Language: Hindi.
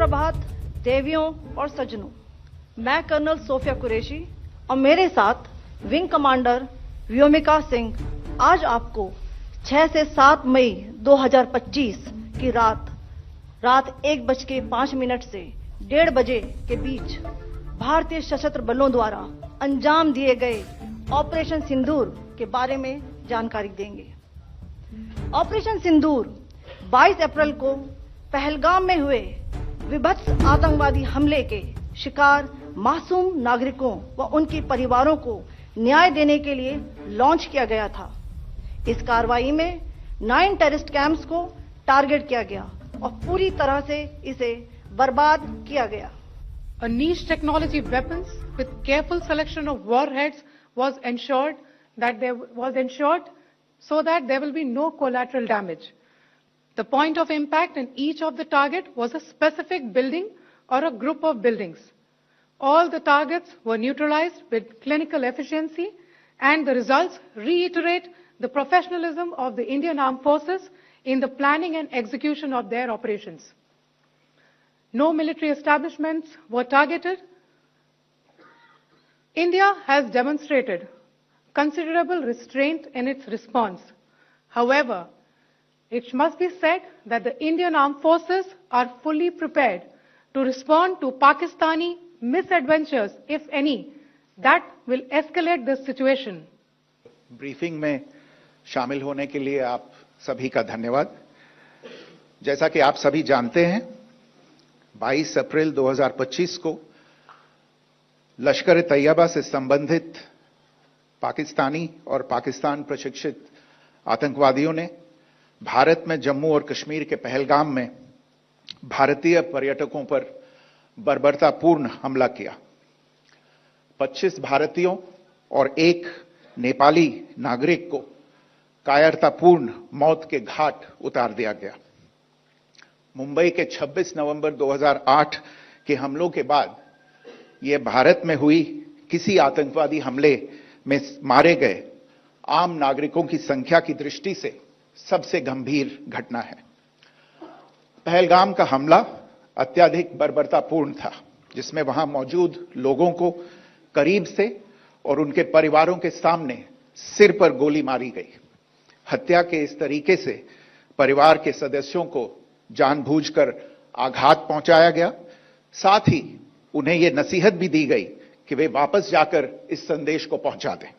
सुप्रभात देवियों और सज्जनों, मैं कर्नल सोफिया कुरैशी और मेरे साथ विंग कमांडर व्योमिका सिंह आज आपको 6 से 7 मई 2025 की रात 1:05 से 1:30 बजे के बीच भारतीय सशस्त्र बलों द्वारा अंजाम दिए गए ऑपरेशन सिंदूर के बारे में जानकारी देंगे। ऑपरेशन सिंदूर 22 अप्रैल को पहलगाम में हुए विभत्स आतंकवादी हमले के शिकार मासूम नागरिकों व उनके परिवारों को न्याय देने के लिए लॉन्च किया गया था। इस कार्रवाई में 9 टेररिस्ट कैंप्स को टारगेट किया गया और पूरी तरह से इसे बर्बाद किया गया। A niche technology weapons with careful selection of warheads was ensured so that there will be no collateral damage. The point of impact in each of the target was a specific building or a group of buildings. All the targets were neutralized with clinical efficiency, and the results reiterate the professionalism of the Indian Armed Forces in the planning and execution of their operations. No military establishments were targeted. India has demonstrated considerable restraint in its response. However, it must be said that the Indian Armed Forces are fully prepared to respond to Pakistani misadventures, if any, that will escalate this situation. Briefing में शामिल होने के लिए आप सभी का धन्यवाद। जैसा कि आप सभी जानते हैं, 22 अप्रैल 2025 को लश्कर तैयबा से संबंधित पाकिस्तानी और पाकिस्तान प्रशिक्षित आतंकवादियों ने भारत में जम्मू और कश्मीर के पहलगाम में भारतीय पर्यटकों पर बर्बरतापूर्ण हमला किया। 25 भारतीयों और 1 नेपाली नागरिक को कायरतापूर्ण मौत के घाट उतार दिया गया। मुंबई के 26 नवंबर 2008 के हमलों के बाद यह भारत में हुई किसी आतंकवादी हमले में मारे गए आम नागरिकों की संख्या की दृष्टि से सबसे गंभीर घटना है। पहलगाम का हमला अत्यधिक बर्बरतापूर्ण था, जिसमें वहां मौजूद लोगों को करीब से और उनके परिवारों के सामने सिर पर गोली मारी गई। हत्या के इस तरीके से परिवार के सदस्यों को जानबूझकर आघात पहुंचाया गया। साथ ही उन्हें यह नसीहत भी दी गई कि वे वापस जाकर इस संदेश को पहुंचा दें।